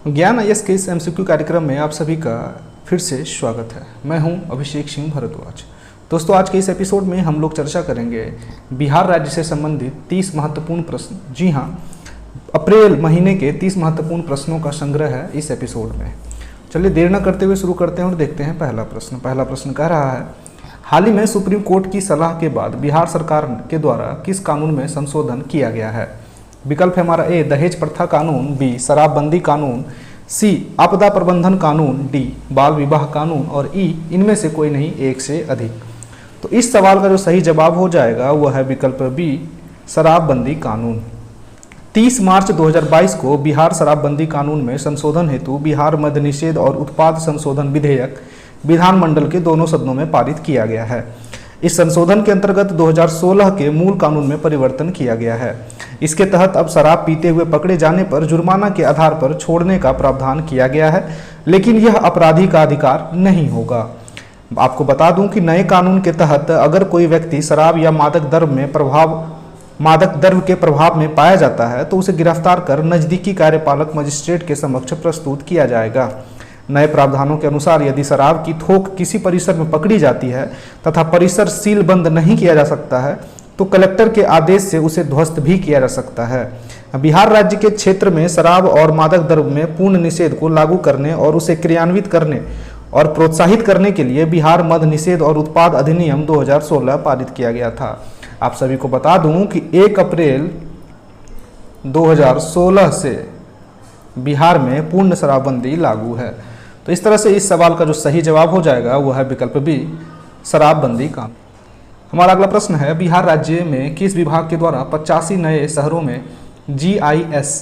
ज्ञान आईएएस के इस एमसीक्यू कार्यक्रम में आप सभी का फिर से स्वागत है। मैं हूं अभिषेक सिंह भारद्वाज। दोस्तों, आज के इस एपिसोड में हम लोग चर्चा करेंगे बिहार राज्य से संबंधित 30 महत्वपूर्ण प्रश्न। जी हां, अप्रैल महीने के 30 महत्वपूर्ण प्रश्नों का संग्रह है इस एपिसोड में। चलिए देर न करते हुए शुरू करते हैं और देखते हैं पहला प्रश्न कह रहा है, हाल ही में सुप्रीम कोर्ट की सलाह के बाद बिहार सरकार के द्वारा किस कानून में संशोधन किया गया है? विकल्प है हमारा ए दहेज प्रथा कानून, बी शराबबंदी कानून, सी आपदा प्रबंधन कानून, डी बाल विवाह कानून और ई इनमें से कोई नहीं एक से अधिक। तो इस सवाल का जो सही जवाब हो जाएगा वह है विकल्प बी शराबबंदी कानून। 30 मार्च 2022 को बिहार शराबबंदी कानून में संशोधन हेतु बिहार मद्य निषेध और उत्पाद संशोधन विधेयक विधानमंडल के दोनों सदनों में पारित किया गया है। इस संशोधन के अंतर्गत 2016 के मूल कानून में परिवर्तन किया गया है। इसके तहत अब शराब पीते हुए पकड़े जाने पर जुर्माना के आधार पर छोड़ने का प्रावधान किया गया है, लेकिन यह अपराधी का अधिकार नहीं होगा। आपको बता दूं कि नए कानून के तहत अगर कोई व्यक्ति शराब या मादक द्रव्य के प्रभाव में पाया जाता है तो उसे गिरफ्तार कर नजदीकी कार्यपालक मजिस्ट्रेट के समक्ष प्रस्तुत किया जाएगा। नए प्रावधानों के अनुसार यदि शराब की थोक किसी परिसर में पकड़ी जाती है तथा परिसर सील बंद नहीं किया जा सकता है तो कलेक्टर के आदेश से उसे ध्वस्त भी किया जा सकता है। बिहार राज्य के क्षेत्र में शराब और मादक द्रव्य में पूर्ण निषेध को लागू करने और उसे क्रियान्वित करने और प्रोत्साहित करने के लिए बिहार मद्य निषेध और उत्पाद अधिनियम 2016 पारित किया गया था। आप सभी को बता दूं कि 1 अप्रैल 2016 से बिहार में पूर्ण शराबबंदी लागू है। तो इस तरह से इस सवाल का जो सही जवाब हो जाएगा वह है विकल्प बी शराबबंदी कानून। हमारा अगला प्रश्न है, बिहार राज्य में किस विभाग के द्वारा 85 नए शहरों में GIS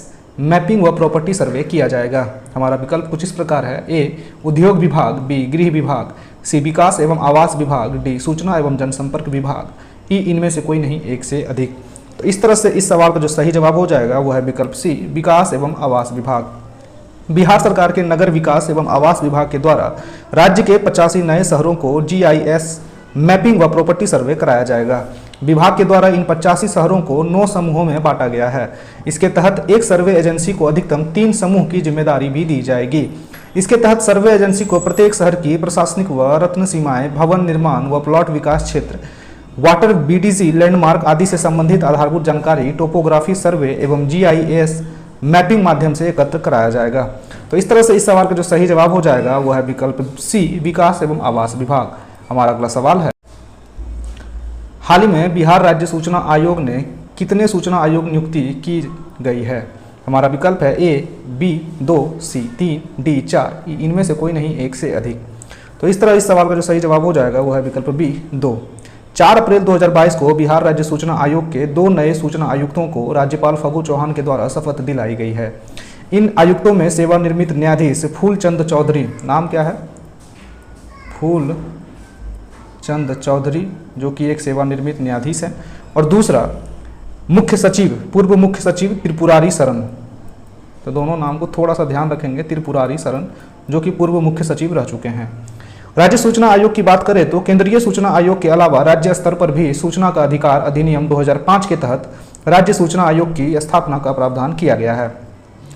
मैपिंग व प्रॉपर्टी सर्वे किया जाएगा? हमारा विकल्प कुछ इस प्रकार है, ए उद्योग विभाग, बी गृह विभाग, सी विकास एवं आवास विभाग, डी सूचना एवं जनसंपर्क विभाग, ई इनमें से कोई नहीं एक से अधिक। तो इस तरह से इस सवाल का जो सही जवाब हो जाएगा वह है विकल्प सी विकास एवं आवास विभाग। बिहार सरकार के नगर विकास एवं आवास विभाग के द्वारा राज्य के 85 नए शहरों को GIS मैपिंग व प्रॉपर्टी सर्वे कराया जाएगा। विभाग के द्वारा इन 85 शहरों को 9 समूहों में बांटा गया है। इसके तहत एक सर्वे एजेंसी को अधिकतम 3 समूह की जिम्मेदारी भी दी जाएगी। इसके तहत सर्वे एजेंसी को प्रत्येक शहर की प्रशासनिक व रत्न सीमाएं, भवन निर्माण व प्लॉट विकास क्षेत्र, वाटर BDC लैंडमार्क आदि से संबंधित आधारभूत जानकारी टोपोग्राफी सर्वे एवं GIS मैपिंग माध्यम से एकत्र कराया जाएगा। तो इस तरह से इस सवाल का जो सही जवाब हो जाएगा वह है विकल्प सी विकास एवं आवास विभाग। हमारा अगला सवाल है, हाल ही में बिहार राज्य सूचना आयोग ने कितने सूचना आयोग नियुक्ति की गई है? हमारा विकल्प है ए बी 2, सी 3, डी 4, इनमें से कोई नहीं एक से अधिक। तो इस तरह इस सवाल का जो सही जवाब हो जाएगा वह है विकल्प बी 2। 4 अप्रैल 2022 को बिहार राज्य सूचना आयोग के 2 नए सूचना आयुक्तों को राज्यपाल फागू चौहान के द्वारा शपथ दिलाई गई है। इन आयुक्तों में सेवानिवृत्त न्यायाधीश फूलचंद चौधरी, नाम क्या है? फूलचंद चौधरी, जो कि एक सेवानिवृत्त न्यायाधीश है, और दूसरा मुख्य सचिव, पूर्व मुख्य सचिव त्रिपुरारी शरण। तो दोनों नाम को थोड़ा सा ध्यान रखेंगे, त्रिपुरारी शरण जो कि पूर्व मुख्य सचिव रह चुके हैं। राज्य सूचना आयोग की बात करें तो केंद्रीय सूचना आयोग के अलावा राज्य स्तर पर भी सूचना का अधिकार अधिनियम 2005 के तहत राज्य सूचना आयोग की स्थापना का प्रावधान किया गया है।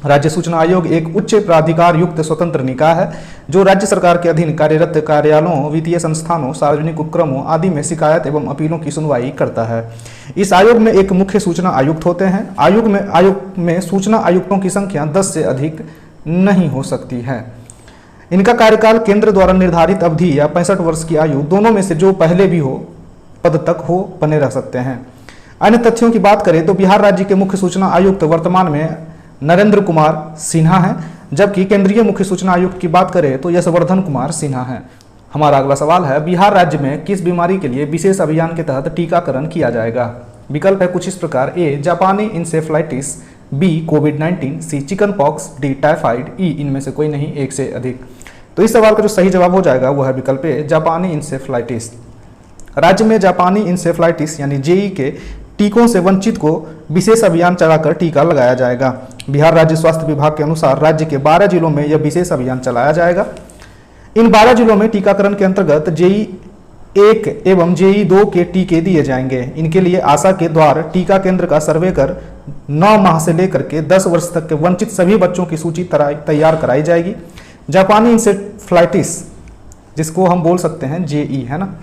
राज्य सूचना आयोग एक उच्च प्राधिकार युक्त स्वतंत्र निकाय है जो राज्य सरकार के अधीन कार्यरत कार्यालयों, वित्तीय संस्थानों, सार्वजनिक उपक्रमों आदि में शिकायत एवं अपीलों की सुनवाई करता है। इस आयोग में एक मुख्य सूचना आयुक्त होते हैं। आयोग में सूचना आयुक्तों की संख्या 10 से अधिक नहीं हो सकती है। इनका कार्यकाल केंद्र द्वारा निर्धारित अवधि या 65 वर्ष की आयु दोनों में से जो पहले भी हो पद तक हो बने रह सकते हैं। अन्य तथ्यों की बात करें तो बिहार राज्य के मुख्य सूचना आयुक्त वर्तमान में नरेंद्र कुमार सिन्हा हैं, जबकि केंद्रीय मुख्य सूचना आयुक्त की बात करें तो यशवर्धन कुमार सिन्हा हैं। हमारा अगला सवाल है, बिहार राज्य में किस बीमारी के लिए विशेष अभियान के तहत टीकाकरण किया जाएगा? विकल्प है कुछ इस प्रकार, ए जापानी इंसेफ्लाइटिस, बी कोविड-19, सी चिकन पॉक्स, डी टाइफाइड, ई इनमें से कोई नहीं एक से अधिक। तो इस सवाल का जो सही जवाब हो जाएगा वह है विकल्प ए जापानी इंसेफ्लाइटिस। राज्य में जापानी इंसेफ्लाइटिस यानी JE के टीकों से वंचित को विशेष अभियान चलाकर टीका लगाया जाएगा। बिहार राज्य स्वास्थ्य विभाग के अनुसार राज्य के 12 जिलों में यह विशेष अभियान चलाया जाएगा। इन 12 जिलों में टीकाकरण के अंतर्गत JE 1 एवं जेई 2 के टीके दिए जाएंगे। इनके लिए आशा के द्वार टीका केंद्र का सर्वे कर 9 माह से लेकर के 10 वर्ष तक के वंचित सभी बच्चों की सूची तैयार कराई जाएगी। जापानी इंसेफ्लाइटिस, जिसको हम बोल सकते हैं जेई, है ना,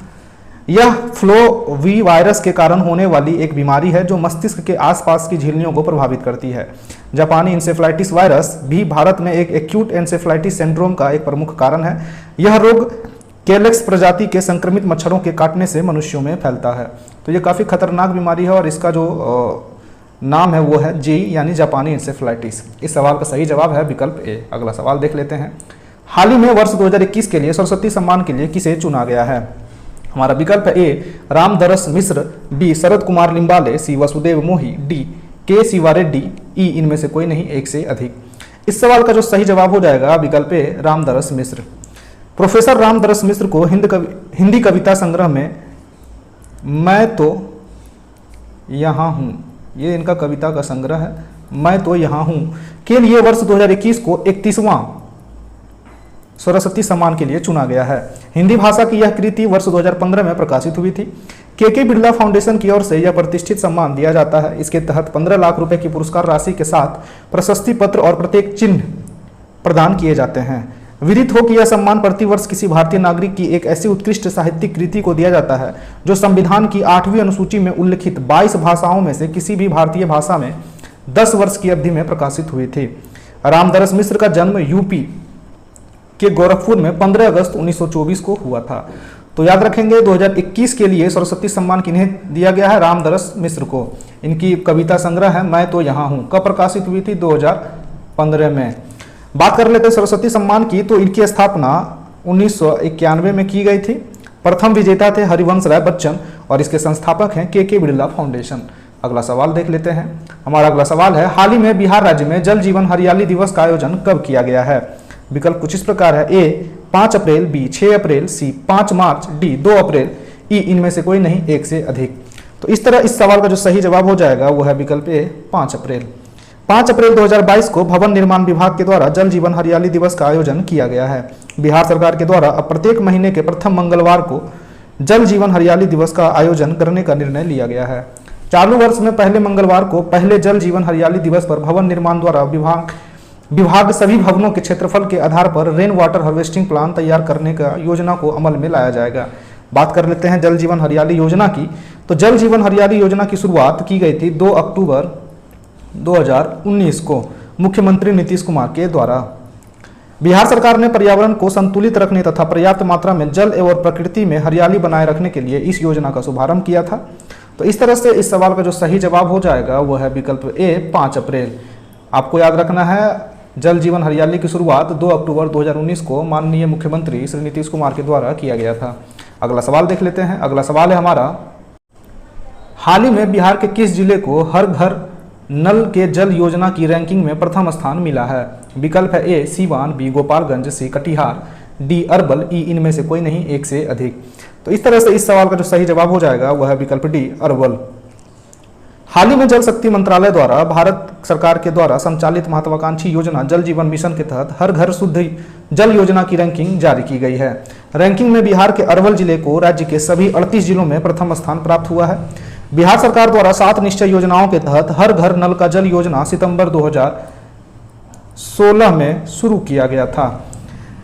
यह फ्लो वी वायरस के कारण होने वाली एक बीमारी है जो मस्तिष्क के आसपास की झिल्लियों को प्रभावित करती है। जापानी इंसेफ्लाइटिस वायरस भी भारत में एक एक्यूट एंसेफ्लाइटिस सिंड्रोम का एक प्रमुख कारण है। यह रोग कैलेक्स प्रजाति के संक्रमित मच्छरों के काटने से मनुष्यों में फैलता है। तो ये काफ़ी खतरनाक बीमारी है और इसका जो नाम है वो है जेई यानी जापानी इंसेफ्लाइटिस। इस सवाल का सही जवाब है विकल्प ए। अगला सवाल देख लेते हैं। हाल ही में वर्ष 2021 के लिए सरस्वती सम्मान के लिए किसे चुना गया है? हमारा विकल्प है ए रामदरस मिश्र, बी शरद कुमार लिम्बाले, सी वसुदेव मोही, डी के शिवा रेड्डी, ई इनमें से कोई नहीं, एक से अधिक। इस सवाल का जो सही जवाब हो जाएगा विकल्प ए रामदरस मिश्र। प्रोफेसर रामदरस मिश्र को हिंदी कविता संग्रह में मैं तो यहाँ हूँ, ये इनका कविता का संग्रह है, मैं तो यहाँ हूँ, के लिए वर्ष 2021 को 31वां सरस्वती सम्मान के लिए चुना गया है। हिंदी भाषा की यह कृति वर्ष 2015 में प्रकाशित हुई थी। के बिरला फाउंडेशन की ओर से यह प्रतिष्ठित सम्मान दिया जाता है। इसके तहत 15 लाख रुपए की पुरस्कार राशि के साथ प्रशस्ति पत्र और प्रत्येक चिन्ह प्रदान किए जाते हैं। विदित हो कि यह सम्मान प्रतिवर्ष किसी भारतीय नागरिक की एक ऐसी उत्कृष्ट साहित्यिक कृति को दिया जाता है जो संविधान की 8वीं अनुसूची में उल्लिखित 22 भाषाओं में से किसी भी भारतीय भाषा में 10 वर्ष की अवधि में प्रकाशित हुई थी। रामदरस मिश्र का जन्म यूपी के गोरखपुर में 15 अगस्त 1924 को हुआ था। तो याद रखेंगे 2021 के लिए सरस्वती सम्मान किन्हें दिया गया है? रामदरस मिश्र को। इनकी कविता संग्रह है मैं तो यहाँ हूँ, कब प्रकाशित हुई थी? 2015 में। बात कर लेते हैं सरस्वती सम्मान की, तो इनकी स्थापना 1991 में की गई थी। प्रथम विजेता थे हरिवंश राय बच्चन और इसके संस्थापक हैं के बिरला फाउंडेशन। अगला सवाल देख लेते हैं। हमारा अगला सवाल है हाल ही में बिहार राज्य में जल जीवन हरियाली दिवस का आयोजन कब किया गया है? विकल्प कुछ इस प्रकार है। ए 5 अप्रैल, बी 6 अप्रैल, सी 5 मार्च, डी 2 अप्रैल, ई इनमें से कोई नहीं, एक से अधिक। तो इस तरह इस सवाल का जो सही जवाब हो जाएगा वो है विकल्प ए 5 अप्रैल। 5 अप्रैल 2022 को भवन निर्माण विभाग के द्वारा जल जीवन हरियाली दिवस का आयोजन किया गया है। बिहार सरकार के द्वारा अब प्रत्येक महीने के प्रथम मंगलवार को जल जीवन हरियाली दिवस का आयोजन करने का निर्णय लिया गया है। चालू वर्ष में पहले मंगलवार को पहले जल जीवन हरियाली दिवस पर भवन निर्माण द्वारा विभाग सभी भवनों के क्षेत्रफल के आधार पर रेन वाटर हार्वेस्टिंग प्लान तैयार करने का योजना को अमल में लाया जाएगा। बात कर लेते हैं जल जीवन हरियाली योजना की। तो जल जीवन हरियाली योजना की शुरुआत की गई थी 2 अक्टूबर 2019 को मुख्यमंत्री नीतीश कुमार के द्वारा। बिहार सरकार ने पर्यावरण को संतुलित रखने तथा पर्याप्त मात्रा में जल एवं प्रकृति में हरियाली बनाए रखने के लिए इस योजना का शुभारंभ किया था। तो इस तरह से इस सवाल का जो सही जवाब हो जाएगा वो है विकल्प ए 5 अप्रैल। आपको याद रखना है जल जीवन हरियाली की शुरुआत 2 अक्टूबर 2019 को माननीय मुख्यमंत्री श्री नीतीश कुमार के द्वारा किया गया था। अगला सवाल देख लेते हैं। अगला सवाल है हमारा हाल ही में बिहार के किस जिले को हर घर नल के जल योजना की रैंकिंग में प्रथम स्थान मिला है? विकल्प है ए सीवान, बी गोपालगंज, सी कटिहार, डी अरवल, ई इनमें से कोई नहीं, एक से अधिक। तो इस तरह से इस सवाल का जो सही जवाब हो जाएगा वह है विकल्प डी अरवल। हाल ही में जल शक्ति मंत्रालय द्वारा भारत सरकार के द्वारा संचालित महत्वाकांक्षी योजना जल जीवन मिशन के तहत हर घर शुद्ध जल योजना की रैंकिंग जारी की गई है। रैंकिंग में बिहार के अरवल जिले को राज्य के सभी 38 जिलों में प्रथम स्थान प्राप्त हुआ है। बिहार सरकार द्वारा 7 निश्चय योजनाओं के तहत हर घर नल का जल योजना सितंबर 2016 में शुरू किया गया था।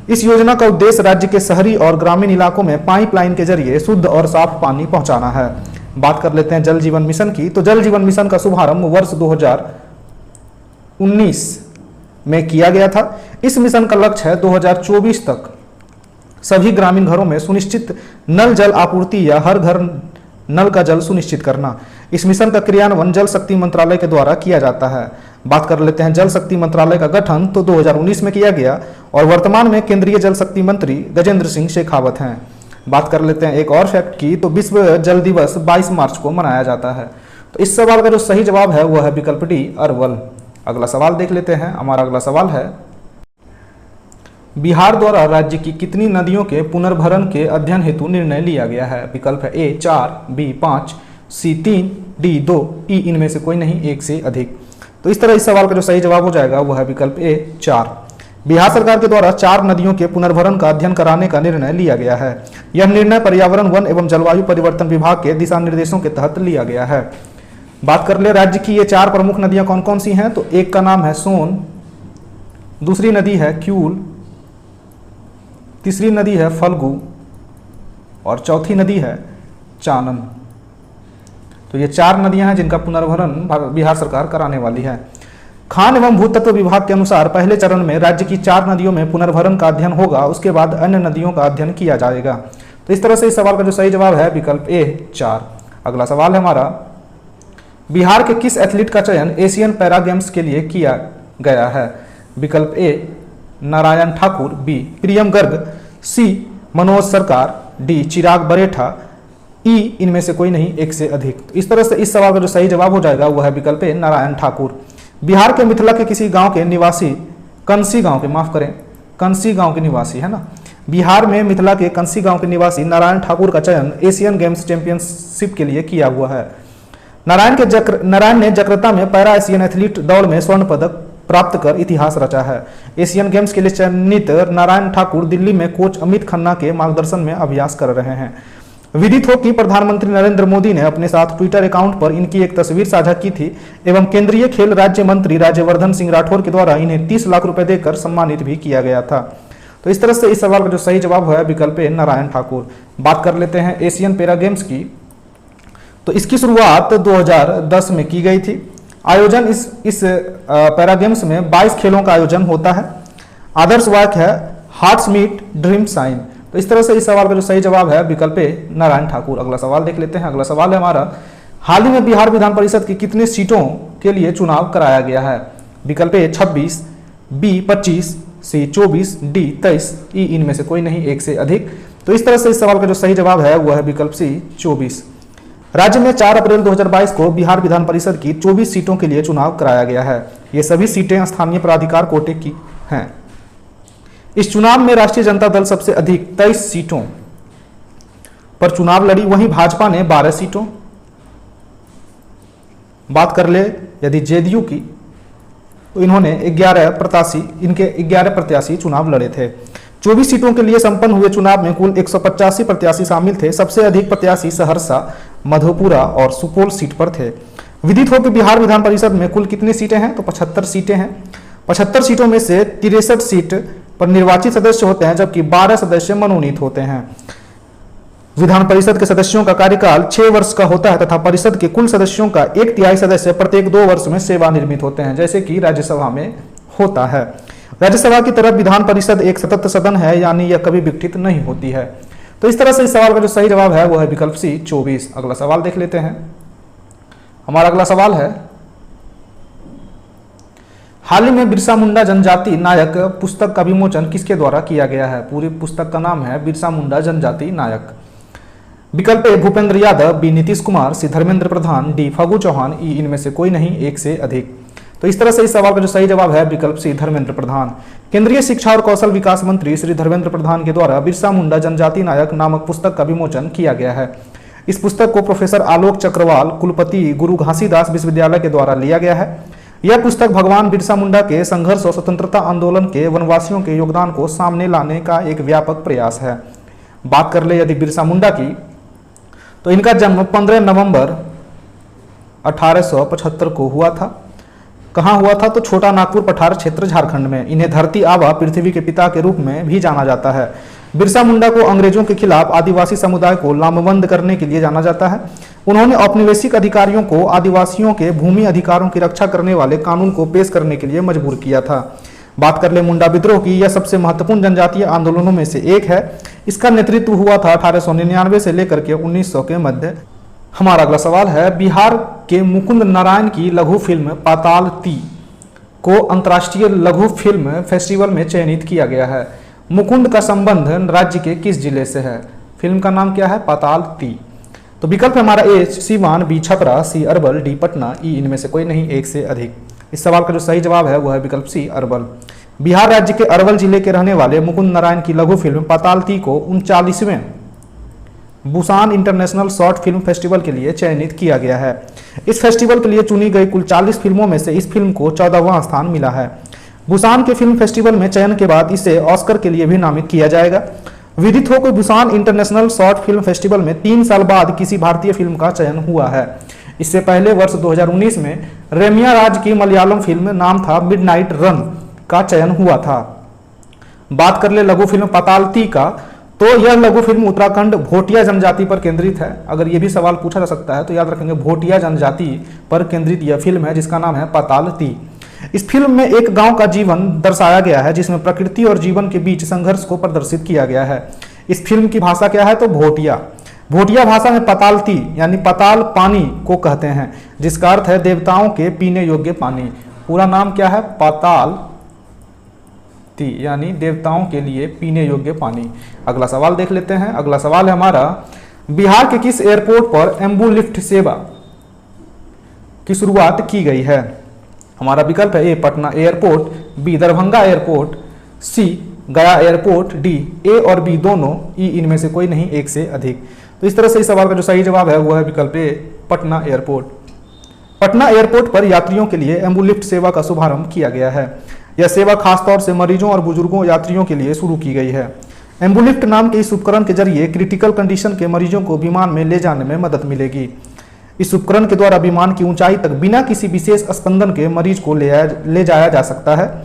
इस योजना का उद्देश्य राज्य के शहरी और ग्रामीण इलाकों में पाइपलाइन के जरिए शुद्ध और साफ पानी पहुंचाना है। बात कर लेते हैं जल जीवन मिशन की। तो जल जीवन मिशन का शुभारंभ वर्ष 2019 में किया गया था। इस मिशन का लक्ष्य है 2024 तक सभी ग्रामीण घरों में सुनिश्चित नल जल आपूर्ति या हर घर नल का जल सुनिश्चित करना। इस मिशन का क्रियान्वयन जल शक्ति मंत्रालय के द्वारा किया जाता है। बात कर लेते हैं जल शक्ति मंत्रालय का गठन तो 2019 में किया गया और वर्तमान में केंद्रीय जल शक्ति मंत्री गजेंद्र सिंह शेखावत हैं। बात कर लेते हैं एक और फैक्ट की। तो विश्व जल दिवस 22 मार्च को मनाया जाता है। तो इस सवाल का जो सही जवाब है वह है विकल्प डी अरवल। अगला सवाल देख लेते हैं। हमारा अगला सवाल है बिहार द्वारा राज्य की कितनी नदियों के पुनर्भरण के अध्ययन हेतु निर्णय लिया गया है? विकल्प है ए 4, बी 5, सी 3, डी 2, ई इनमें से कोई नहीं, एक से अधिक। तो इस तरह इस सवाल का जो सही जवाब हो जाएगा वह है विकल्प ए 4। बिहार सरकार के द्वारा 4 नदियों के पुनर्भरण का अध्ययन कराने का निर्णय लिया गया है। यह निर्णय पर्यावरण, वन एवं जलवायु परिवर्तन विभाग के दिशा निर्देशों के तहत लिया गया है। बात कर ले राज्य की ये 4 प्रमुख नदियां कौन कौन सी हैं, तो एक का नाम है सोन, दूसरी नदी है क्यूल, तीसरी नदी है फल्गु और चौथी नदी है चानन। तो ये 4 नदियां हैं जिनका पुनर्भरण बिहार सरकार कराने वाली है। खान एवं भूतत्व विभाग के अनुसार पहले चरण में राज्य की 4 नदियों में पुनर्भरण का अध्ययन होगा, उसके बाद अन्य नदियों का अध्ययन किया जाएगा। तो इस तरह से इस सवाल का जो सही जवाब है विकल्प ए 4। अगला सवाल है हमारा, बिहार के किस एथलीट का चयन एशियन पैरा गेम्स के लिए किया गया है? विकल्प ए नारायण ठाकुर, बी प्रियम गर्ग, सी मनोज सरकार, डी चिराग बरेठा, ई इनमें से कोई नहीं, एक से अधिक। तो इस तरह से इस सवाल का जो सही जवाब हो जाएगा वह है विकल्प ए नारायण ठाकुर। बिहार के मिथिला के किसी गांव के निवासी, कंसी गांव के, माफ करें, कंसी गांव के निवासी है ना, बिहार में मिथिला के कंसी गांव के निवासी नारायण ठाकुर का चयन एशियन गेम्स चैंपियनशिप के लिए किया हुआ है। नारायण ने जकार्ता में पैरा एशियन एथलीट दौड़ में स्वर्ण पदक प्राप्त कर इतिहास रचा है। एशियन गेम्स के लिए चयनित नारायण ठाकुर दिल्ली में कोच अमित खन्ना के मार्गदर्शन में अभ्यास कर रहे हैं। विदित हो कि प्रधानमंत्री नरेंद्र मोदी ने अपने साथ ट्विटर अकाउंट पर इनकी एक तस्वीर साझा की थी एवं केंद्रीय खेल राज्य मंत्री राज्यवर्धन सिंह राठौर के द्वारा इन्हें 30 लाख रुपए देकर सम्मानित भी किया गया था। तो इस तरह से इस सवाल का जो सही जवाब है विकल्प ए नारायण ठाकुर। बात कर लेते हैं एशियन पैरा गेम्स की। तो इसकी शुरुआत 2010 में की गई थी। आयोजन इस पैरा गेम्स में 22 खेलों का आयोजन होता है। आदर्श वाक्य है हार्ट्स मीट ड्रीम साइन। तो इस तरह से इस सवाल का जो सही जवाब है विकल्प ए नारायण ठाकुर। अगला सवाल देख लेते हैं। अगला सवाल है हमारा, हाल ही में बिहार विधान परिषद की कितने सीटों के लिए चुनाव कराया गया है? विकल्प ए 26, बी 25, सी 24, डी 23, ई इनमें से कोई नहीं, एक से अधिक। तो इस तरह से इस सवाल का जो सही जवाब है वह है विकल्प सी 24। राज्य में 4 अप्रैल 2022 को बिहार विधान परिषद की 24 सीटों के लिए चुनाव कराया गया है। ये सभी सीटें स्थानीय प्राधिकार कोटे की हैं। इस चुनाव में राष्ट्रीय जनता दल सबसे अधिक 23 सीटों पर चुनाव लड़ी, वहीं भाजपा ने 12 सीटों। बात कर ले यदि जेडीयू की, तो इन्होंने 11 प्रत्याशी चुनाव लड़े थे। 24 सीटों के लिए संपन्न हुए चुनाव में कुल 185 प्रत्याशी शामिल थे। सबसे अधिक प्रत्याशी सहरसा, मधेपुरा और सुपौल सीट पर थे। विदित हो कि बिहार विधान परिषद में कुल कितनी सीटें हैं? तो 75 सीटें हैं। 75 सीटों में से 63 सीट पर निर्वाचित सदस्य होते हैं, जबकि 12 सदस्य मनोनीत होते हैं। विधान परिषद के सदस्यों का कार्यकाल 6 वर्ष का होता है तथा परिषद के कुल सदस्यों का 1/3 सदस्य प्रत्येक 2 वर्ष में सेवानिवृत्त होते हैं, जैसे कि राज्यसभा में होता है। राज्यसभा की तरफ विधान परिषद एक सतत सदन है, यानी यह कभी विघटित नहीं होती है। तो इस तरह से इस सवाल का जो सही जवाब है वह है विकल्प सी 24। अगला सवाल देख लेते हैं। हमारा अगला सवाल है, हाल ही में बिरसा मुंडा जनजाति नायक पुस्तक का विमोचन किसके द्वारा किया गया है? पूरी पुस्तक का नाम है बिरसा मुंडा जनजाति नायक। विकल्प ए भूपेंद्र यादव, बी नीतीश कुमार, सी धर्मेंद्र प्रधान, डी फागू चौहान, ई इनमें से कोई नहीं, एक से अधिक। तो इस तरह से इस सवाल का जो सही जवाब है विकल्प सी धर्मेंद्र प्रधान। केंद्रीय शिक्षा और कौशल विकास मंत्री श्री धर्मेंद्र प्रधान के द्वारा बिरसा मुंडा जनजाति नायक नामक पुस्तक का विमोचन किया गया है। इस पुस्तक को प्रोफेसर आलोक चक्रवाल, कुलपति गुरु घासीदास विश्वविद्यालय के द्वारा लिया गया है। यह पुस्तक भगवान बिरसा मुंडा के संघर्ष और स्वतंत्रता आंदोलन के वनवासियों के योगदान को सामने लाने का एक व्यापक प्रयास है। बात कर ले यदि बिरसा मुंडा की, तो इनका जन्म 15 नवंबर 1875 को हुआ था। कहाँ हुआ था? तो छोटा नागपुर पठार क्षेत्र, झारखंड में। इन्हें धरती आबा, पृथ्वी के पिता के रूप में भी जाना जाता है। बिरसा मुंडा को अंग्रेजों के खिलाफ आदिवासी समुदाय को लामबंद करने के लिए जाना जाता है। उन्होंने औपनिवेशिक अधिकारियों को आदिवासियों के भूमि अधिकारों की रक्षा करने वाले कानून को पेश करने के लिए मजबूर किया था। बात कर ले मुंडा विद्रोह की, यह सबसे महत्वपूर्ण जनजातीय आंदोलनों में से एक है। इसका नेतृत्व हुआ था 1899 से लेकर के 1900 के मध्य। हमारा अगला सवाल है, बिहार के मुकुंद नारायण की लघु फिल्म पाताल ती को अंतर्राष्ट्रीय लघु फिल्म फेस्टिवल में चयनित किया गया है। मुकुंद का संबंध राज्य के किस जिले से है? फिल्म का नाम क्या है? पाताल ती। तो विकल्प हमारा ए सीवान, बी छपरा, सी अरवल, डी पटना, ई इनमें से कोई नहीं, एक से अधिक। इस सवाल का जो सही जवाब है वह है विकल्प सी अरवल। बिहार राज्य के अरवल जिले के रहने वाले मुकुंद नारायण की लघु फिल्म पाताल ती को 39वें Busan international short film festival के लिए चयनित किया गया है। इस फेस्टिवल के लिए चुनी गई कुल 40 फिल्मों में से इस फिल्म को 14वां स्थान मिला है। बुसान के फिल्म फेस्टिवल में चयन के बाद इसे ऑस्कर के लिए भी नामित किया जाएगा। विदित हो कि Busan international short film festival में 3 साल बाद किसी भारतीय फिल्म का चयन हुआ है। इससे पहले वर्ष 2019 में रेमिया राज की मलयालम फिल्म नाम था मिडनाइट रन का चयन हुआ था। बात कर ले लघु फिल्म पातालती का, तो यह लघु फिल्म उत्तराखंड भोटिया जनजाति पर केंद्रित है। अगर यह भी सवाल पूछा जा सकता है तो याद रखेंगे, भोटिया जनजाति पर केंद्रित यह फिल्म है जिसका नाम है पातालती। इस फिल्म में एक गांव का जीवन दर्शाया गया है जिसमें प्रकृति और जीवन के बीच संघर्ष को प्रदर्शित किया गया है। इस फिल्म की भाषा क्या है तो भोटिया। भोटिया भाषा में पातालती यानी पाताल पानी को कहते हैं, जिसका अर्थ है देवताओं के पीने योग्य पानी। पूरा नाम क्या है? पाताल यानी देवताओं के लिए पीने योग्य पानी। अगला सवाल देख लेते हैं। अगला सवाल है हमारा, बिहार के किस एयरपोर्ट पर एम्बू लिफ्ट सेवा की शुरुआत की गई है? हमारा विकल्प है A Patna airport, B Darbhanga airport, C Gaya airport, D A और बी दोनों, ई इनमें से कोई नहीं, एक से अधिक। तो इस तरह से इस सवाल का जो सही जवाब है वो है विकल्प ए पटना एयरपोर्ट। पटना एयरपोर्ट पर यात्रियों के लिए एम्बू लिफ्ट सेवा का शुभारंभ किया गया है। यह सेवा खासतौर से मरीजों और बुजुर्गों यात्रियों के लिए शुरू की गई है। एम्बुलिफ्ट नाम के इस उपकरण के जरिए क्रिटिकल कंडीशन के मरीजों को विमान में ले जाने में मदद मिलेगी। इस उपकरण के द्वारा विमान की ऊंचाई तक बिना किसी विशेष स्पंदन के मरीज को ले जाया जा सकता है।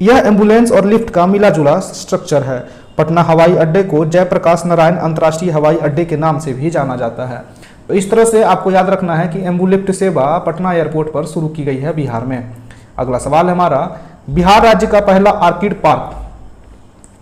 यह एम्बुलेंस और लिफ्ट का मिला जुला स्ट्रक्चर है। पटना हवाई अड्डे को जयप्रकाश नारायण अंतर्राष्ट्रीय हवाई अड्डे के नाम से भी जाना जाता है। तो इस तरह से आपको याद रखना है कि एम्बुलिफ्ट सेवा पटना एयरपोर्ट पर शुरू की गई है बिहार में। अगला सवाल है हमारा, बिहार राज्य का पहला ऑर्किड पार्क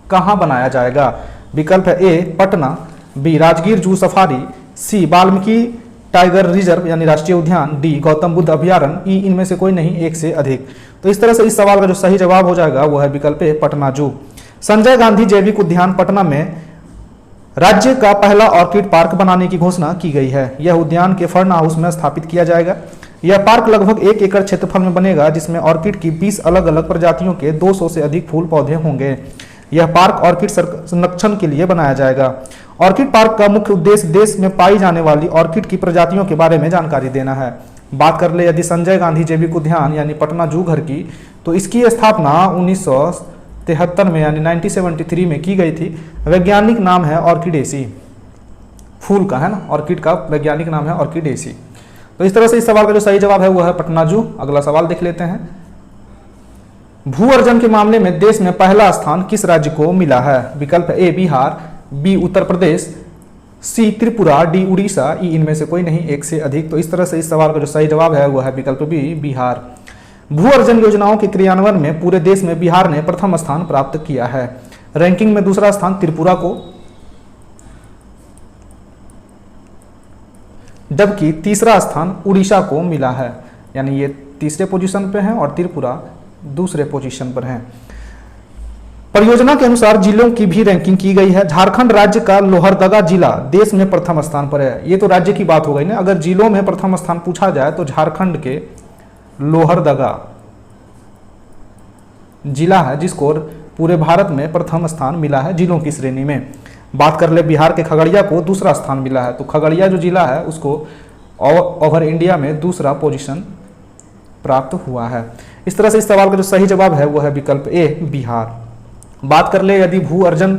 कहां बनाया जाएगा? विकल्प है A Patna, B Rajgir zoo safari, C Valmiki tiger reserve यानी राष्ट्रीय उद्यान, डी गौतम बुद्ध अभ्यारण्य, ई इनमें से कोई नहीं, एक से अधिक। तो इस तरह से इस सवाल का जो सही जवाब हो जाएगा वो है विकल्प ए पटना जू। संजय गांधी जैविक उद्यान पटना में राज्य का पहला ऑर्किड पार्क बनाने की घोषणा की गई है। यह उद्यान के फर्न हाउस में स्थापित किया जाएगा। यह पार्क लगभग 1 एकड़ क्षेत्रफल में बनेगा, जिसमें ऑर्किड की 20 अलग अलग प्रजातियों के 200 से अधिक फूल पौधे होंगे। यह पार्क ऑर्किड संरक्षण के लिए बनाया जाएगा। ऑर्किड पार्क का मुख्य उद्देश्य देश में पाई जाने वाली ऑर्किड की प्रजातियों के बारे में जानकारी देना है। बात कर ले यदि संजय गांधी जैविक उद्यान यानी पटना जू घर की, तो इसकी स्थापना 1973 में यानी 1973 में की गई थी। वैज्ञानिक नाम है ऑर्किडेसी, फूल का है ना, ऑर्किड का वैज्ञानिक नाम है ऑर्किडेसी। तो इस तरह से इस सवाल का जो सही जवाब है वो है पटना जू। अगला सवाल देख लेते हैं। भू अर्जन के मामले में देश में पहला स्थान किस राज्य को मिला है? विकल्प ए बिहार, बी उत्तर प्रदेश, सी त्रिपुरा, डी उड़ीसा, ई इनमें से कोई नहीं, एक से अधिक। तो इस तरह से इस सवाल का जो सही जवाब है वो है विकल्प बी बिहार। भू अर्जन योजनाओं के क्रियान्वयन में पूरे देश में बिहार ने प्रथम स्थान प्राप्त किया है। रैंकिंग में दूसरा स्थान त्रिपुरा को, जबकि तीसरा स्थान उड़ीसा को मिला है। यानी ये तीसरे पोजीशन पे हैं और त्रिपुरा दूसरे पोजीशन पर हैं। परियोजना के अनुसार जिलों की भी रैंकिंग की गई है। झारखंड राज्य का लोहरदगा जिला देश में प्रथम स्थान पर है। ये तो राज्य की बात हो गई ना। अगर जिलों में प्रथम स्थान पूछा जाए तो झारखंड के लोहरदगा जिला है जिसको पूरे भारत में प्रथम स्थान मिला है जिलों की श्रेणी में। बात कर ले बिहार के खगड़िया को दूसरा स्थान मिला है। तो खगड़िया जो जिला है उसको ओवर इंडिया में दूसरा पोजीशन प्राप्त हुआ है। इस तरह से इस सवाल का जो सही जवाब है वो है विकल्प ए बिहार। बात कर ले यदि भू अर्जन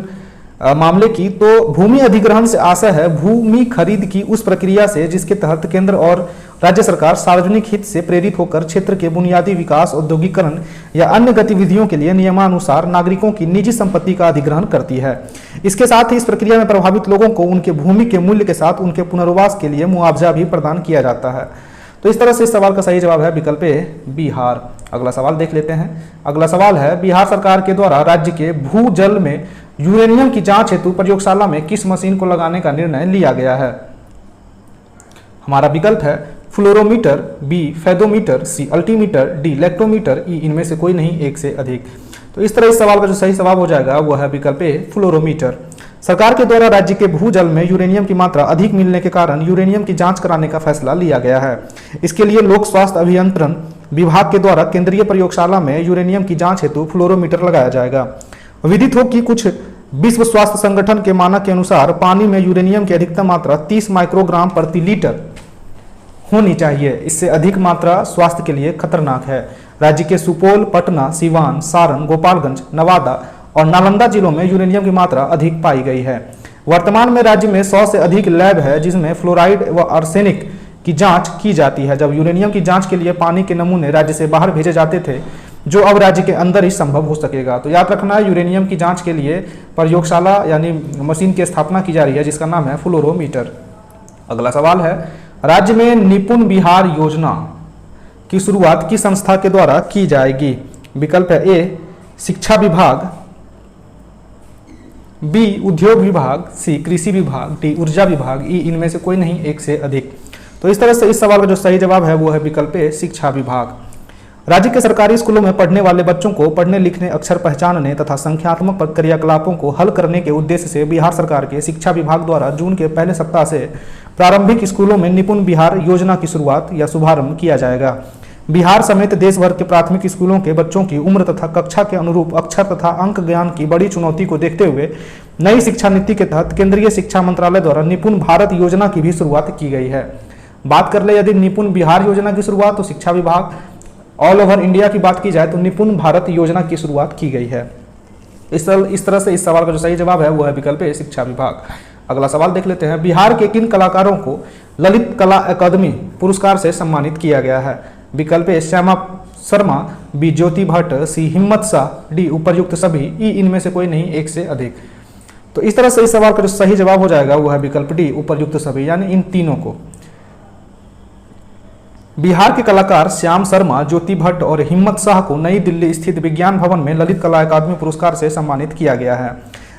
मामले की, तो भूमि अधिग्रहण से आशय है भूमि खरीद की उस प्रक्रिया से जिसके तहत केंद्र और राज्य सरकार सार्वजनिक हित से प्रेरित होकर क्षेत्र के बुनियादी विकास, औद्योगिकरण या अन्य गतिविधियों के लिए नियमानुसार नागरिकों की निजी संपत्ति का अधिग्रहण करती है। इसके साथ ही इस प्रक्रिया में प्रभावित लोगों को उनके भूमि के मूल्य के साथ उनके पुनर्वास के लिए मुआवजा भी प्रदान किया जाता है। तो इस तरह से इस सवाल का सही जवाब है विकल्प ए बिहार। अगला सवाल देख लेते हैं। अगला सवाल है, बिहार सरकार के द्वारा राज्य के भू जल में यूरेनियम की जांच हेतु प्रयोगशाला में किस मशीन को लगाने का निर्णय लिया गया है? हमारा विकल्प है फ्लोरोमीटर, बी फेदोमीटर, सी अल्टीमीटर, डी लेक्टोमीटर, ई इनमें से कोई नहीं, एक से अधिक। तो इस तरह इस सवाल का जो सही जवाब हो जाएगा वो है विकल्प ए फ्लोरोमीटर। सरकार के द्वारा राज्य के भूजल में यूरेनियम की मात्रा अधिक मिलने के कारण यूरेनियम की जांच कराने का फैसला लिया गया है। इसके लिए लोक स्वास्थ्य अभियंत्रण विभाग के द्वारा केंद्रीय प्रयोगशाला में यूरेनियम की जांच हेतु फ्लोरोमीटर लगाया जाएगा। विदित हो कि कुछ विश्व स्वास्थ्य संगठन के मानक के अनुसार पानी में यूरेनियम की अधिकतम मात्रा 30 माइक्रोग्राम प्रति लीटर होनी चाहिए। इससे अधिक मात्रा स्वास्थ्य के लिए खतरनाक है। राज्य के सुपौल, पटना, सिवान, सारण, गोपालगंज, नवादा और नालंदा जिलों में यूरेनियम की मात्रा अधिक पाई गई है। वर्तमान में राज्य में 100 से अधिक लैब है जिसमें फ्लोराइड व आर्सेनिक की जांच की जाती है। जब यूरेनियम की जांच के लिए पानी के नमूने राज्य से बाहर भेजे जाते थे, जो अब राज्य के अंदर ही संभव हो सकेगा। तो याद रखना है, यूरेनियम की जांच के लिए प्रयोगशाला यानी मशीन की स्थापना की जा रही है जिसका नाम है फ्लोरोमीटर। अगला सवाल है, राज्य में निपुण बिहार योजना की शुरुआत किस संस्था के द्वारा की जाएगी? विकल्प है ए शिक्षा विभाग, बी उद्योग विभाग, सी कृषि विभाग, डी ऊर्जा विभाग, ई इनमें से कोई नहीं, एक से अधिक। तो इस तरह से इस सवाल का जो सही जवाब है वो है विकल्प ए शिक्षा विभाग। राज्य के सरकारी स्कूलों में पढ़ने वाले बच्चों को पढ़ने लिखने, अक्षर पहचानने तथा संख्यात्मक क्रियाकलापों को हल करने के उद्देश्य से बिहार सरकार के शिक्षा विभाग द्वारा जून के पहले सप्ताह से प्रारंभिक स्कूलों में निपुण बिहार योजना की शुरुआत या शुभारंभ किया जाएगा। बिहार समेत देश भर के प्राथमिक स्कूलों के बच्चों की उम्र तथा कक्षा के अनुरूप अक्षर तथा अंक ज्ञान की बड़ी चुनौती को देखते हुए नई शिक्षा नीति के तहत केंद्रीय शिक्षा मंत्रालय द्वारा निपुण भारत योजना की भी शुरुआत की गई है। बात कर ले यदि निपुण बिहार योजना की शुरुआत, तो शिक्षा विभाग, ऑल ओवर इंडिया की बात की जाए तो निपुण भारत योजना की शुरुआत की गई है। इस तरह से इस सवाल का जो सही जवाब है वो है विकल्प ए शिक्षा विभाग। अगला सवाल देख लेते हैं, बिहार के किन कलाकारों को ललित कला अकादमी पुरस्कार से सम्मानित किया गया है? विकल्प ए श्यामा शर्मा, बी ज्योति भट्ट, सी हिम्मत शाह, डी उपर्युक्त सभी, ई इनमें से कोई नहीं, एक से अधिक। तो इस तरह से इस सवाल का जो सही जवाब हो जाएगा वो है विकल्प डी उपर्युक्त सभी, यानी इन तीनों को। बिहार के कलाकार श्याम शर्मा, ज्योति भट्ट और हिम्मत शाह को नई दिल्ली स्थित विज्ञान भवन में ललित कला अकादमी पुरस्कार से सम्मानित किया गया है।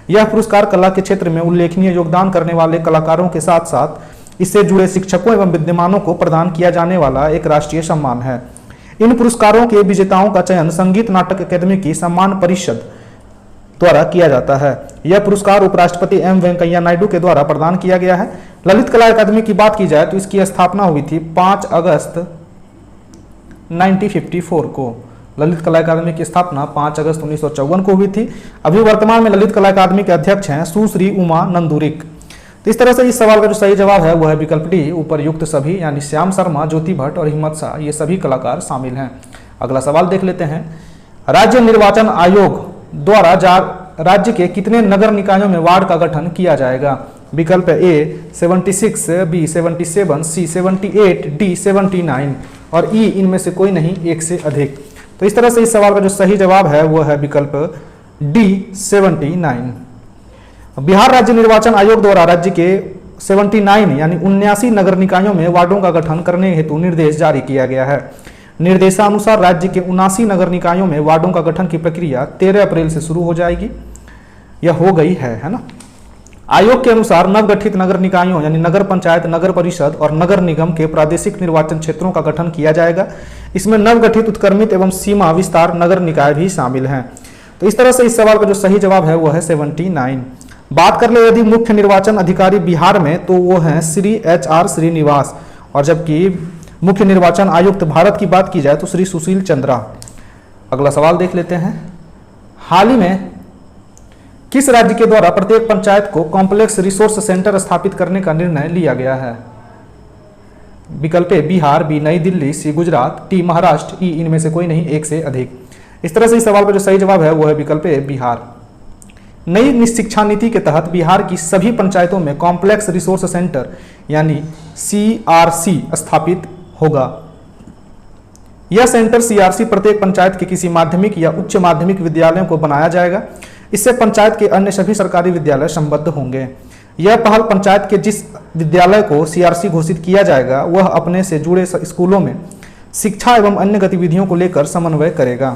यह पुरस्कार कला के क्षेत्र में उल्लेखनीय योगदान करने वाले कलाकारों के साथ साथ इससे जुड़े शिक्षकों एवं विद्वानों को प्रदान किया जाने वाला एक राष्ट्रीय सम्मान है। इन पुरस्कारों के विजेताओं का चयन संगीत नाटक अकादमी की सम्मान परिषद द्वारा किया जाता है। यह पुरस्कार उपराष्ट्रपति एम वेंकैया नायडू के द्वारा प्रदान किया गया है। ललित कला अकादमी की बात की जाए तो इसकी स्थापना हुई थी 5 अगस्त 1954 को। ललित कला अकादमी की स्थापना 5 अगस्त 1954 को हुई थी। अभी वर्तमान में ललित कला अकादमी के अध्यक्ष हैं सुश्री उमा नंदुरिक। तो इस तरह से इस सवाल का जो सही जवाब है वह है विकल्प डी उपर्युक्त सभी, यानी श्याम शर्मा, ज्योति भट्ट और हिम्मत शाह, ये सभी कलाकार शामिल हैं। अगला सवाल देख लेते हैं, राज्य निर्वाचन आयोग द्वारा राज्य के कितने नगर निकायों में वार्ड का गठन किया जाएगा? विकल्प ए 76, बी 77, सी 78, डी 79 और ई इनमें से कोई नहीं, एक से अधिक। तो इस तरह से इस सवाल का जो सही जवाब है वो है विकल्प डी 79। बिहार राज्य निर्वाचन आयोग द्वारा राज्य के 79 यानी 79 नगर निकायों में वार्डों का गठन करने हेतु निर्देश जारी किया गया है। निर्देशानुसार राज्य के 79 नगर निकायों में वार्डों का गठन की प्रक्रिया 13 अप्रैल से शुरू हो जाएगी, यह हो गई है ना। आयोग के अनुसार नवगठित नगर निकायों यानी नगर पंचायत, नगर परिषद और नगर निगम के प्रादेशिक निर्वाचन क्षेत्रों का गठन किया जाएगा। इसमें नवगठित उत्क्रमित एवं सीमा विस्तार नगर निकाय भी शामिल हैं। तो इस तरह से इस सवाल का जो सही जवाब है वो है 79। बात कर ले यदि मुख्य निर्वाचन अधिकारी बिहार में, तो वो हैं श्री HR श्रीनिवास, और जबकि मुख्य निर्वाचन आयुक्त भारत की बात की जाए तो श्री सुशील चंद्रा। अगला सवाल देख लेते हैं, हाल ही में किस राज्य के द्वारा प्रत्येक पंचायत को कॉम्प्लेक्स रिसोर्स सेंटर स्थापित करने का निर्णय लिया गया है? विकल्प ए बिहार, बी नई दिल्ली, सी गुजरात, डी महाराष्ट्र, ई इनमें से कोई नहीं, एक से अधिक। इस तरह से इस सवाल का जो सही जवाब है वो है विकल्प ए बिहार। नई शिक्षा नीति के तहत बिहार की सभी पंचायतों में कॉम्प्लेक्स रिसोर्स सेंटर यानी CRC स्थापित होगा। यह सेंटर CRC प्रत्येक पंचायत के किसी माध्यमिक या उच्च माध्यमिक विद्यालयों को बनाया जाएगा। इससे पंचायत के अन्य सभी सरकारी विद्यालय संबद्ध होंगे। यह पहल पंचायत के जिस विद्यालय को CRC घोषित किया जाएगा वह अपने से जुड़े स्कूलों में शिक्षा एवं अन्य गतिविधियों को लेकर समन्वय करेगा।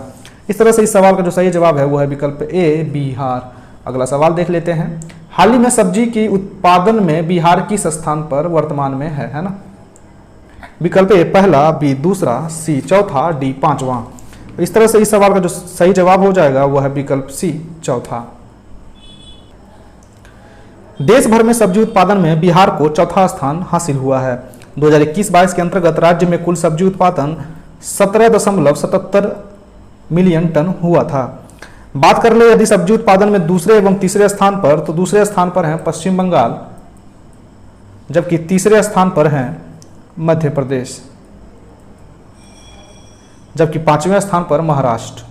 इस तरह से इस सवाल का जो सही जवाब है वह है विकल्प ए बिहार। अगला सवाल देख लेते हैं, हाल ही में सब्जी की उत्पादन में बिहार किस स्थान पर वर्तमान में है ना? विकल्प ए पहला, बी दूसरा, सी चौथा, डी पांचवा। इस तरह से इस सवाल का जो सही जवाब हो जाएगा वह है विकल्प सी चौथा। देश भर में सब्जी उत्पादन में बिहार को चौथा स्थान हासिल हुआ है। 2021-22 के अंतर्गत राज्य में कुल सब्जी उत्पादन 17.77 मिलियन टन हुआ था। बात कर ले यदि सब्जी उत्पादन में दूसरे एवं तीसरे स्थान पर, तो दूसरे स्थान पर हैं पश्चिम बंगाल, जबकि तीसरे स्थान पर हैं मध्य प्रदेश। जबकि 5वें स्थान पर महाराष्ट्र।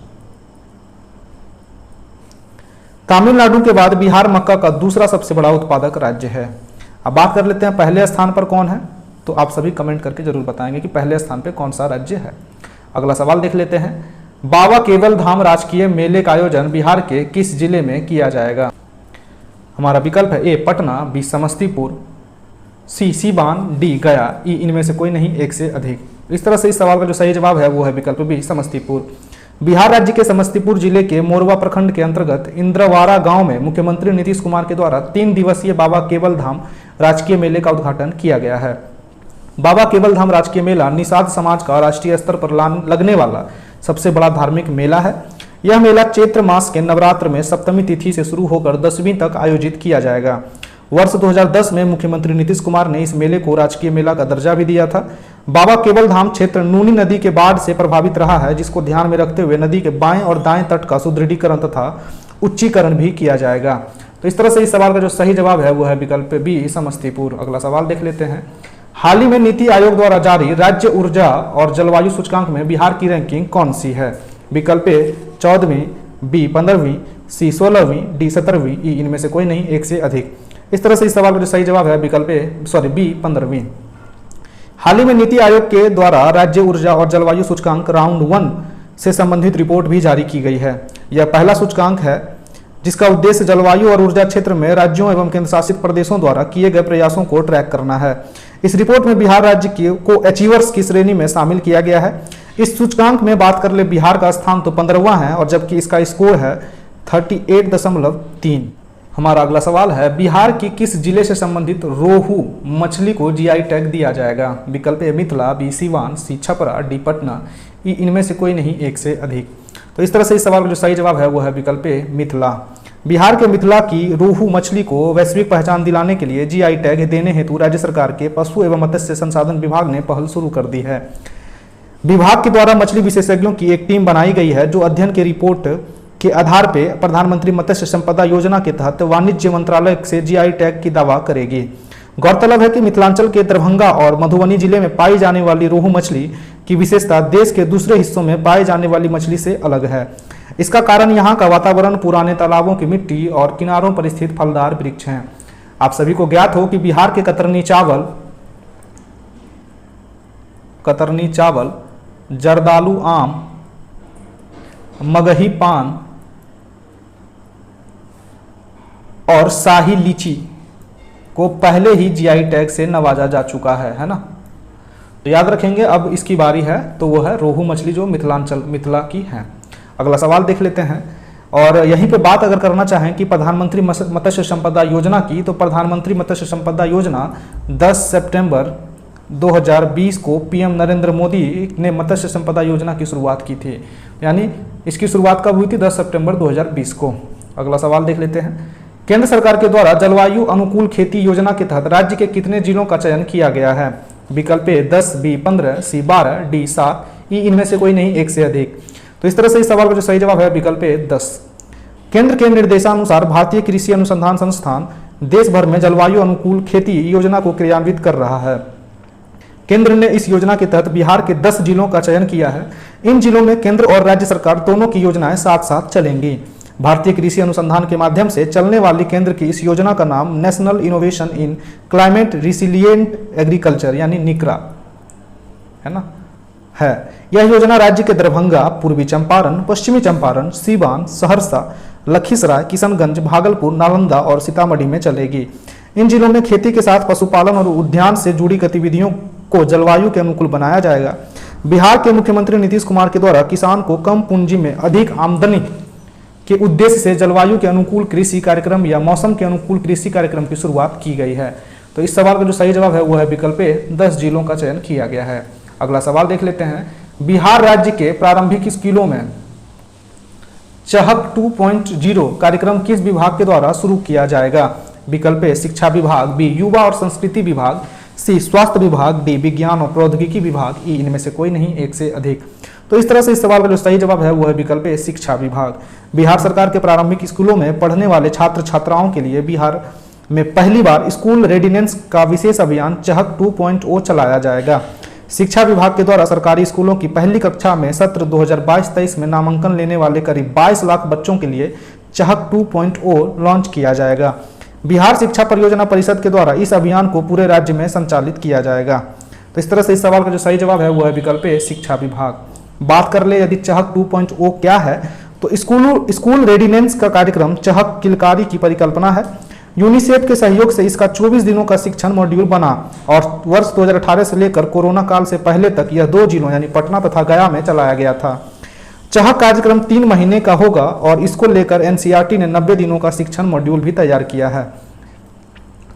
तमिलनाडु के बाद बिहार मक्का का दूसरा सबसे बड़ा उत्पादक राज्य है। अब बात कर लेते हैं पहले स्थान पर कौन है, तो आप सभी कमेंट करके जरूर बताएंगे कि पहले स्थान पर कौन सा राज्य है। अगला सवाल देख लेते हैं, बाबा केवल धाम राजकीय मेले का आयोजन बिहार के किस जिले में किया जाएगा। हमारा विकल्प है A Patna, B Samastipur, C Siwan, D गया, ई इनमें से कोई नहीं, एक से अधिक। इस तरह से इस सवाल का जो सही जवाब है वो है विकल्प बी समस्तीपुर। बिहार राज्य के समस्तीपुर जिले के मोरवा प्रखंड के अंतर्गत इंद्रवारा गांव में मुख्यमंत्री नीतीश कुमार के द्वारा 3 दिवसीय बाबा केवल धाम राजकीय मेले का उद्घाटन किया गया है। बाबा केवल धाम राजकीय मेला निषाद समाज का राष्ट्रीय स्तर पर लगने वाला सबसे बड़ा धार्मिक मेला है। यह मेला चैत्र मास के नवरात्र में सप्तमी तिथि से शुरू होकर 10वीं तक आयोजित किया जाएगा। वर्ष 2010 में मुख्यमंत्री नीतीश कुमार ने इस मेले को राजकीय मेला का दर्जा भी दिया था। बाबा केवल धाम क्षेत्र नूनी नदी के बाढ़ से प्रभावित रहा है, जिसको ध्यान में रखते हुए नदी के बाएं और दाएं तट का सुदृढ़ीकरण तथा उच्चीकरण भी किया जाएगा। तो इस तरह से इस सवाल का जो सही जवाब है वो है विकल्प बी समस्तीपुर। अगला सवाल देख लेते हैं, हाल ही में नीति आयोग द्वारा जारी राज्य ऊर्जा और जलवायु सूचकांक में बिहार की रैंकिंग कौन सी है। विकल्प ए 14वीं, बी 15वीं, सी 16वीं, डी 17वीं, ई इनमें से कोई नहीं, एक से अधिक। इस तरह से इस सवाल का जो सही जवाब है विकल्प ए बी 15वीं। हाल ही में नीति आयोग के द्वारा राज्य ऊर्जा और जलवायु सूचकांक राउंड 1 से संबंधित रिपोर्ट भी जारी की गई है। यह पहला सूचकांक है जिसका उद्देश्य जलवायु और ऊर्जा क्षेत्र में राज्यों एवं केंद्र शासित प्रदेशों द्वारा किए गए प्रयासों को ट्रैक करना है। इस रिपोर्ट में बिहार राज्य को अचीवर्स की श्रेणी में शामिल किया गया है। इस सूचकांक में बात कर ले बिहार का स्थान तो 15वां है और जबकि इसका स्कोर है 38.3। हमारा अगला सवाल है, बिहार की किस जिले से संबंधित रोहू मछली को जीआई टैग दिया जाएगा। विकल्प ए मिथिला, बी सीवान, सी छपरा, डी पटना, ई इनमें से कोई नहीं, एक से अधिक। तो इस तरह से इस सवाल का जो सही जवाब है वो है विकल्प ए मिथिला। बिहार के मिथिला की रोहू मछली को वैश्विक पहचान दिलाने के लिए जीआई टैग देने हेतु राज्य सरकार के पशु एवं मत्स्य संसाधन विभाग ने पहल शुरू कर दी है। विभाग के द्वारा मछली विशेषज्ञों की एक टीम बनाई गई है जो अध्ययन की रिपोर्ट के आधार पर प्रधानमंत्री मत्स्य संपदा योजना के तहत वाणिज्य मंत्रालय से जीआई टैग की दावा करेगी। गौरतलब है कि मिथिलांचल के दरभंगा और मधुबनी जिले में पाई जाने वाली रोहू मछली की विशेषता देश के दूसरे हिस्सों में पाई जाने वाली मछली से अलग है। इसका कारण यहाँ का वातावरण, पुराने तालाबों की मिट्टी और किनारों पर स्थित फलदार वृक्ष हैं। आप सभी को ज्ञात हो कि बिहार के कतरनी चावल, जर्दालू आम, मगही पान और शाही लीची को पहले ही जीआई टैग से नवाजा जा चुका है ना। तो याद रखेंगे, अब इसकी बारी है तो वो है रोहू मछली जो मिथिला की है। अगला सवाल देख लेते हैं, और यहीं पे बात अगर करना चाहें कि प्रधानमंत्री मत्स्य संपदा योजना की, तो प्रधानमंत्री मत्स्य संपदा योजना 10 सितंबर 2020 को पीएम नरेंद्र मोदी ने मत्स्य संपदा योजना की शुरुआत की थी। यानी इसकी शुरुआत कब हुई थी? 10 सितंबर 2020 को। अगला सवाल देख लेते हैं, केंद्र सरकार के द्वारा जलवायु अनुकूल खेती योजना के तहत राज्य के कितने जिलों का चयन किया गया है? विकल्प ए 10, बी 15, सी 12, डी 7, ई इनमें से कोई नहीं, एक से अधिक। तो इस तरह से इस सवाल का जो सही जवाब है विकल्प ए 10। केंद्र के निर्देशानुसार भारतीय कृषि अनुसंधान संस्थान देश भर में जलवायु अनुकूल खेती योजना को क्रियान्वित कर रहा है। केंद्र ने इस योजना के तहत बिहार के 10 जिलों का चयन किया है। इन जिलों में केंद्र और राज्य सरकार दोनों की योजनाएं साथ साथ चलेंगी। भारतीय कृषि अनुसंधान के माध्यम से चलने वाली केंद्र की इस योजना का नाम national innovation in climate resilient agriculture यानी निकरा है ना है। यह योजना राज्य के दरभंगा, पूर्वी चंपारण, पश्चिमी चंपारण, सीवान, सहरसा, लखीसराय, किशनगंज, भागलपुर, नालंदा और सीतामढ़ी में चलेगी। इन जिलों में खेती के साथ पशुपालन और उद्यान से जुड़ी गतिविधियों को जलवायु के अनुकूल बनाया जाएगा। बिहार के मुख्यमंत्री नीतीश कुमार के द्वारा किसान को कम पूंजी में अधिक आमदनी के उद्देश्य से जलवायु के अनुकूल कृषि कार्यक्रम या मौसम के अनुकूल कृषि कार्यक्रम की शुरुआत की गई है। तो इस सवाल का जो सही जवाब है वो है विकल्प ए 10 जिलों का चयन किया गया है। अगला सवाल देख लेते हैं, बिहार राज्य के प्रारंभिक स्कूलों में चहक 2.0 कार्यक्रम किस विभाग के द्वारा शुरू किया जाएगा? विकल्प ए शिक्षा विभाग, बी युवा और संस्कृति विभाग, सी स्वास्थ्य विभाग, डी विज्ञान और प्रौद्योगिकी विभाग, ई इनमें से कोई नहीं, एक से अधिक। तो इस तरह से इस सवाल का जो सही जवाब है वो है विकल्प ए शिक्षा विभाग। बिहार सरकार के प्रारंभिक स्कूलों में पढ़ने वाले छात्र छात्राओं के लिए बिहार में पहली बार स्कूल रेडिनेंस का विशेष अभियान चहक 2.0 चलाया जाएगा। शिक्षा विभाग के द्वारा सरकारी स्कूलों की पहली कक्षा में सत्र 2022-23 में नामांकन लेने वाले करीब 22 लाख बच्चों के लिए चहक 2.0 लॉन्च किया जाएगा। बिहार शिक्षा परियोजना परिषद के द्वारा इस अभियान को पूरे राज्य में संचालित किया जाएगा। तो इस तरह से इस सवाल का जो सही जवाब है वो है विकल्प ए, शिक्षा विभाग। बात कर ले यदि चहक 2.0 क्या है, तो स्कूल रेडिनेंस का कार्यक्रम चहक किलकारी की परिकल्पना है। यूनिसेफ के सहयोग से इसका 24 दिनों का शिक्षण मॉड्यूल बना और वर्ष 2018 से लेकर कोरोना काल से पहले तक यह 2 जिलों यानी पटना तथा गया में चलाया गया था। चहक कार्यक्रम 3 महीने का होगा और इसको लेकर एनसीईआरटी ने 90 दिनों का शिक्षण मॉड्यूल भी तैयार किया है।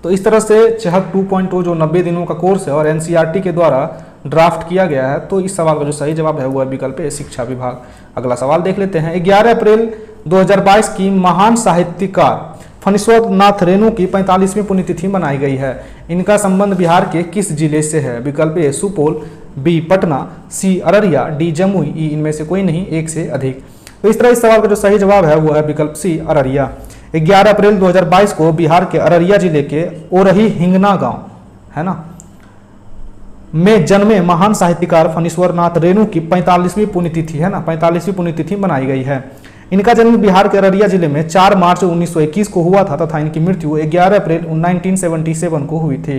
तो इस तरह से चहक 2.0 जो 90 दिनों का कोर्स है और एनसीईआरटी के द्वारा ड्राफ्ट किया गया है, तो इस सवाल का जो सही जवाब है वो है विकल्प ए, शिक्षा विभाग। अगला सवाल देख लेते हैं। 11 अप्रैल 2022 की महान साहित्यकार फणीश्वर नाथ रेणु की 45वीं पुण्यतिथि मनाई गई है। इनका संबंध बिहार के किस जिले से है? विकल्प ए, सुपौल, बी, पटना, सी, अररिया, डी, जमुई, ई इनमें से कोई नहीं, एक से अधिक। तो इस तरह इस सवाल का जो सही जवाब है वो है विकल्प सी, अररिया। 11 अप्रैल 2022 को बिहार के अररिया जिले के ओरही हिंगना गांव है ना में जन्मे महान साहित्यकार फणीश्वर नाथ रेणु की 45वीं पुण्यतिथि है ना 45वीं पुण्यतिथि मनाई गई है। इनका जन्म बिहार के अररिया जिले में 4 मार्च 1921 को हुआ था तथा इनकी मृत्यु 11 अप्रैल 1977 को हुई थी।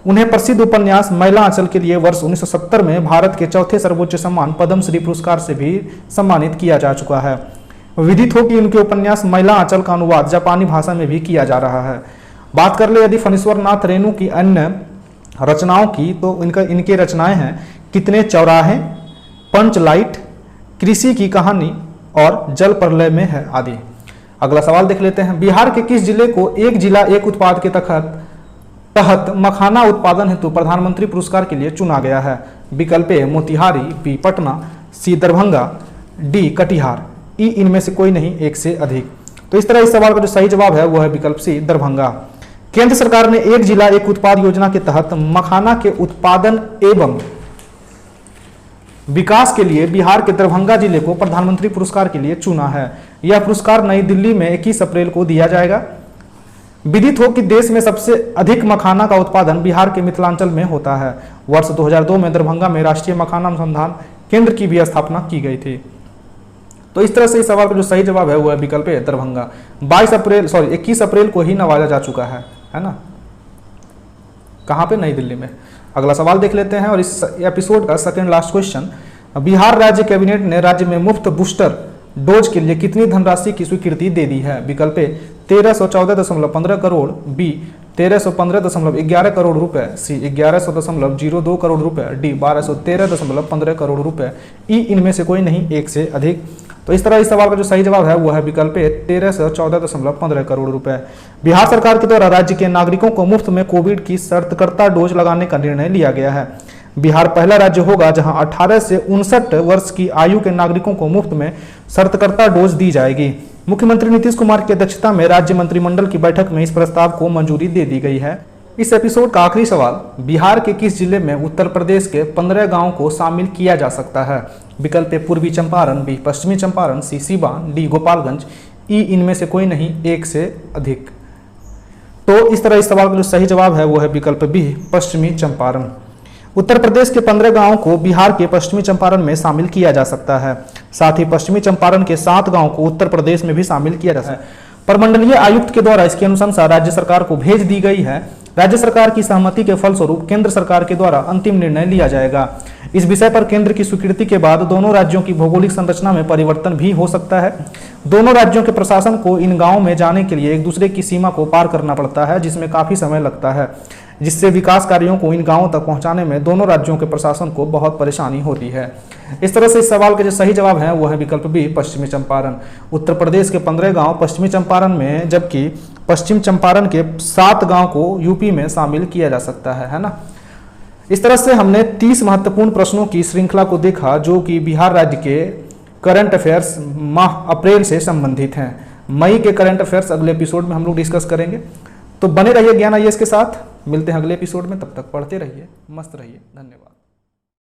उन्हें प्रसिद्ध उपन्यास मैला आंचल के लिए वर्ष 1970 में भारत के चौथे सर्वोच्च सम्मान पद्मश्री पुरस्कार से भी सम्मानित किया जा चुका है। विदित हो कि उनके उपन्यास मैला आंचल का अनुवाद जापानी भाषा में भी किया जा रहा है। बात कर ले यदि फणीश्वर नाथ रेणु की अन्य रचनाओं की, तो इनके रचनाएं हैं कितने चौराहे, पंच लाइट, कृषि की कहानी और जल प्रलय में है आदि। अगला सवाल देख लेते हैं। बिहार के किस जिले को एक जिला एक उत्पाद के तहत मखाना उत्पादन हेतु प्रधानमंत्री पुरस्कार के लिए चुना गया है? विकल्प ए, मोतिहारी, बी, पटना, सी, दरभंगा, डी, कटिहार, ई इनमें से कोई नहीं, एक से अधिक। तो इस तरह इस सवाल का जो सही जवाब है वो है विकल्प सी, दरभंगा। केंद्र सरकार ने एक जिला एक उत्पाद योजना के तहत मखाना के उत्पादन एवं विकास के लिए बिहार के दरभंगा जिले को प्रधानमंत्री पुरस्कार के लिए चुना है। यह पुरस्कार नई दिल्ली में 21 अप्रैल को दिया जाएगा। विदित हो कि देश में सबसे अधिक मखाना का उत्पादन बिहार के मिथिलांचल में होता है। वर्ष 2002 में दरभंगा में राष्ट्रीय मखाना अनुसंधान केंद्र की भी स्थापना की गई थी। तो इस तरह से इस सवाल का जो सही जवाब है वो है विकल्प ए, दरभंगा। 21 अप्रैल को ही नवाजा जा चुका है ना, कहाँ पे? नई दिल्ली में। अगला सवाल देख लेते हैं और इस एपिसोड का सेकंड लास्ट क्वेश्चन। बिहार राज्य कैबिनेट ने राज्य में मुफ्त बूस्टर डोज के लिए कितनी धनराशि की स्वीकृति दे दी है? विकल्प ए, 1314.15 करोड़, बी, 1315.11 करोड़ रुपए, सी, 1100.02 करोड़ रुपए, डी, 1213.15 करोड़ रुपए, ई इनमें से कोई नहीं, एक से अधिक। तो इस तरह इस सवाल का जो सही जवाब है वो है विकल्प ए, 1314.15 करोड़ रुपए। बिहार सरकार के द्वारा राज्य के नागरिकों को मुफ्त में कोविड की शर्तकर्ता डोज लगाने का निर्णय लिया गया है। बिहार पहला राज्य होगा जहां 18 से 59 वर्ष की आयु के नागरिकों को मुफ्त में शर्तकर्ता डोज दी जाएगी। मुख्यमंत्री नीतीश कुमार की अध्यक्षता में राज्य मंत्रिमंडल की बैठक में इस प्रस्ताव को मंजूरी दे दी गई है। इस एपिसोड का आखिरी सवाल, बिहार के किस जिले में उत्तर प्रदेश के 15 गांवों को शामिल किया जा सकता है? विकल्प ए, पूर्वी चंपारण, बी, पश्चिमी चंपारण, सी, सीवान, डी, गोपालगंज, ई इनमें से कोई नहीं, एक से अधिक। तो इस तरह इस सवाल का जो सही जवाब है वो है विकल्प बी, पश्चिमी चंपारण। उत्तर प्रदेश के 15 गांवों को बिहार के पश्चिमी चंपारण में शामिल किया जा सकता है। साथ ही पश्चिमी चंपारण के 7 गांवों को उत्तर प्रदेश में भी शामिल किया जा सकता है। प्रमंडलीय आयुक्त के द्वारा इसकी अनुशंसा राज्य सरकार को भेज दी गई है। राज्य सरकार की सहमति के फलस्वरूप केंद्र सरकार के द्वारा अंतिम निर्णय लिया जाएगा। इस विषय पर केंद्र की स्वीकृति के बाद दोनों राज्यों की भौगोलिक संरचना में परिवर्तन भी हो सकता है। दोनों राज्यों के प्रशासन को इन गांवों में जाने के लिए एक दूसरे की सीमा को पार करना पड़ता है, जिसमें काफी समय लगता है, जिससे विकास कार्यों को इन गांवों तक पहुंचाने में दोनों राज्यों के प्रशासन को बहुत परेशानी होती है। इस तरह से इस सवाल के जो सही जवाब है वो है विकल्प बी, पश्चिमी चंपारण। उत्तर प्रदेश के 15 गांव पश्चिमी चंपारण में, जबकि पश्चिम चंपारण के 7 गांव को यूपी में शामिल किया जा सकता है ना। इस तरह से हमने 30 महत्वपूर्ण प्रश्नों की श्रृंखला को देखा जो कि बिहार राज्य के करंट अफेयर्स माह अप्रैल से संबंधित हैं। मई के करंट अफेयर्स अगले एपिसोड में हम लोग डिस्कस करेंगे। तो बने रहिए ज्ञान आईएएस के साथ। मिलते हैं अगले एपिसोड में, तब तक पढ़ते रहिए, मस्त रहिए। धन्यवाद।